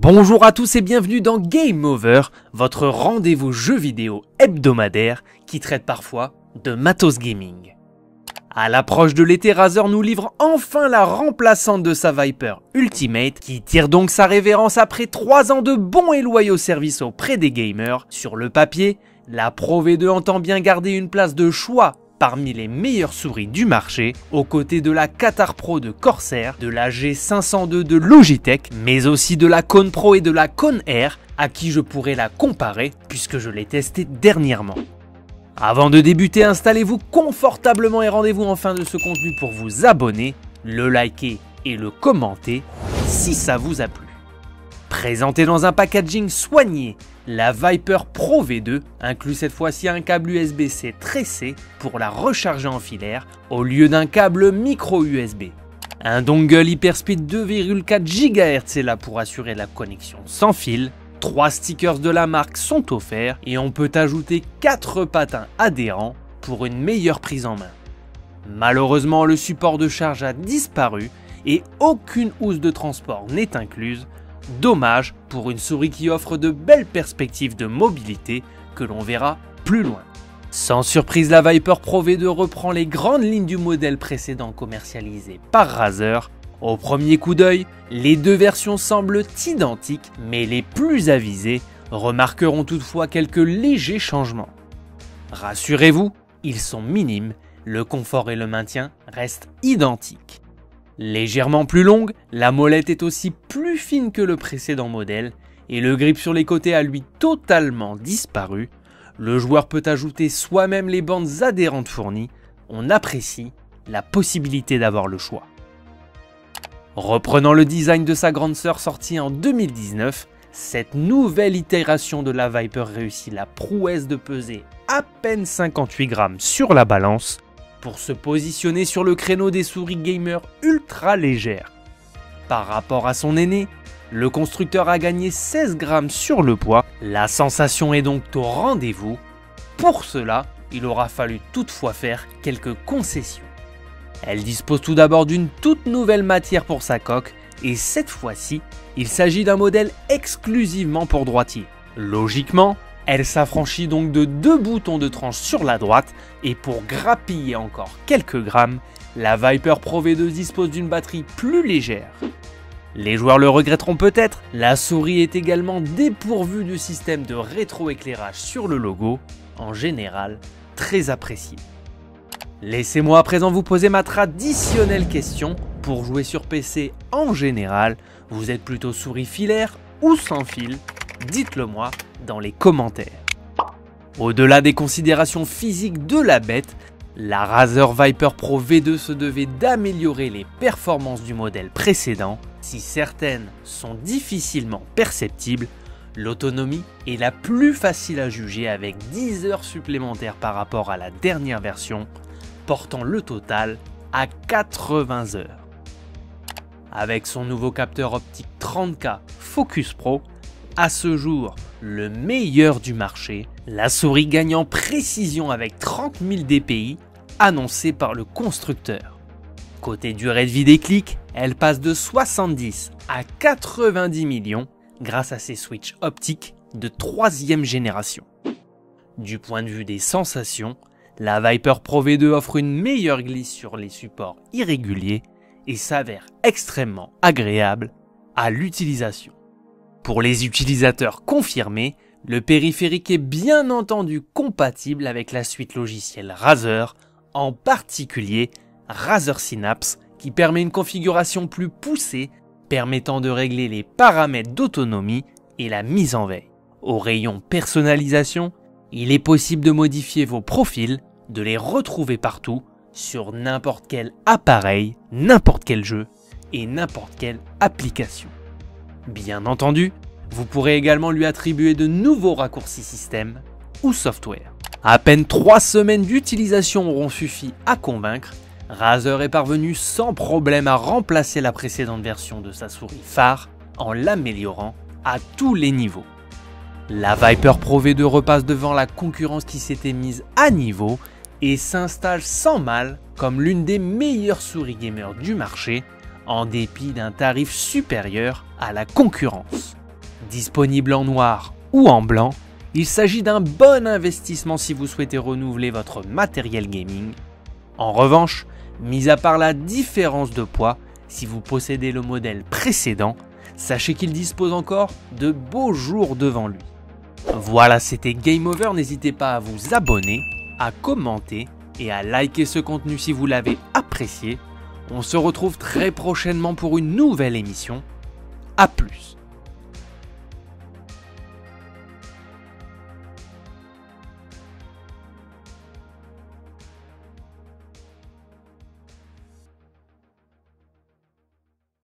Bonjour à tous et bienvenue dans Game Over, votre rendez-vous jeu vidéo hebdomadaire qui traite parfois de matos gaming. À l'approche de l'été, Razer nous livre enfin la remplaçante de sa Viper Ultimate qui tire donc sa révérence après 3 ans de bons et loyaux services auprès des gamers. Sur le papier, la Pro V2 entend bien garder une place de choix parmi les meilleures souris du marché, aux côtés de la Qatar Pro de Corsair, de la G502 de Logitech, mais aussi de la Kone Pro et de la Kone Air, à qui je pourrais la comparer puisque je l'ai testée dernièrement. Avant de débuter, installez-vous confortablement et rendez-vous en fin de ce contenu pour vous abonner, le liker et le commenter si ça vous a plu. Présentée dans un packaging soigné, la Viper Pro V2 inclut cette fois-ci un câble USB-C tressé pour la recharger en filaire au lieu d'un câble micro USB. Un dongle Hyperspeed 2,4 GHz est là pour assurer la connexion sans fil. 3 stickers de la marque sont offerts et on peut ajouter 4 patins adhérents pour une meilleure prise en main. Malheureusement, le support de charge a disparu et aucune housse de transport n'est incluse. Dommage pour une souris qui offre de belles perspectives de mobilité que l'on verra plus loin. Sans surprise, la Viper Pro V2 reprend les grandes lignes du modèle précédent commercialisé par Razer. Au premier coup d'œil, les deux versions semblent identiques, mais les plus avisés remarqueront toutefois quelques légers changements. Rassurez-vous, ils sont minimes, le confort et le maintien restent identiques. Légèrement plus longue, la molette est aussi plus fine que le précédent modèle et le grip sur les côtés a lui totalement disparu. Le joueur peut ajouter soi-même les bandes adhérentes fournies, on apprécie la possibilité d'avoir le choix. Reprenant le design de sa grande sœur sortie en 2019, cette nouvelle itération de la Viper réussit la prouesse de peser à peine 58 grammes sur la balance, pour se positionner sur le créneau des souris gamer ultra légères. Par rapport à son aîné, le constructeur a gagné 16 grammes sur le poids, la sensation est donc au rendez-vous. Pour cela, il aura fallu toutefois faire quelques concessions. Elle dispose tout d'abord d'une toute nouvelle matière pour sa coque, et cette fois-ci, il s'agit d'un modèle exclusivement pour droitier. Logiquement, elle s'affranchit donc de 2 boutons de tranche sur la droite et pour grappiller encore quelques grammes, la Viper Pro V2 dispose d'une batterie plus légère. Les joueurs le regretteront peut-être, la souris est également dépourvue de système de rétroéclairage sur le logo, en général très apprécié. Laissez-moi à présent vous poser ma traditionnelle question. Pour jouer sur PC en général, vous êtes plutôt souris filaire ou sans fil? Dites-le moi dans les commentaires. Au-delà des considérations physiques de la bête, la Razer Viper Pro V2 se devait d'améliorer les performances du modèle précédent. Si certaines sont difficilement perceptibles, l'autonomie est la plus facile à juger avec 10 heures supplémentaires par rapport à la dernière version, portant le total à 80 heures. Avec son nouveau capteur optique 30K Focus Pro, à ce jour, le meilleur du marché, la souris gagne en précision avec 30 000 dpi annoncé par le constructeur. Côté durée de vie des clics, elle passe de 70 à 90 millions grâce à ses switches optiques de 3e génération. Du point de vue des sensations, la Viper Pro V2 offre une meilleure glisse sur les supports irréguliers et s'avère extrêmement agréable à l'utilisation. Pour les utilisateurs confirmés, le périphérique est bien entendu compatible avec la suite logicielle Razer, en particulier Razer Synapse, qui permet une configuration plus poussée, permettant de régler les paramètres d'autonomie et la mise en veille. Au rayon personnalisation, il est possible de modifier vos profils, de les retrouver partout, sur n'importe quel appareil, n'importe quel jeu et n'importe quelle application. Bien entendu, vous pourrez également lui attribuer de nouveaux raccourcis système ou software. À peine 3 semaines d'utilisation auront suffi à convaincre, Razer est parvenu sans problème à remplacer la précédente version de sa souris phare en l'améliorant à tous les niveaux. La Viper Pro V2 repasse devant la concurrence qui s'était mise à niveau et s'installe sans mal comme l'une des meilleures souris gamers du marché, en dépit d'un tarif supérieur à la concurrence. Disponible en noir ou en blanc, il s'agit d'un bon investissement si vous souhaitez renouveler votre matériel gaming. En revanche, mis à part la différence de poids, si vous possédez le modèle précédent, sachez qu'il dispose encore de beaux jours devant lui. Voilà, c'était Game Over, n'hésitez pas à vous abonner, à commenter et à liker ce contenu si vous l'avez apprécié. On se retrouve très prochainement pour une nouvelle émission. A plus.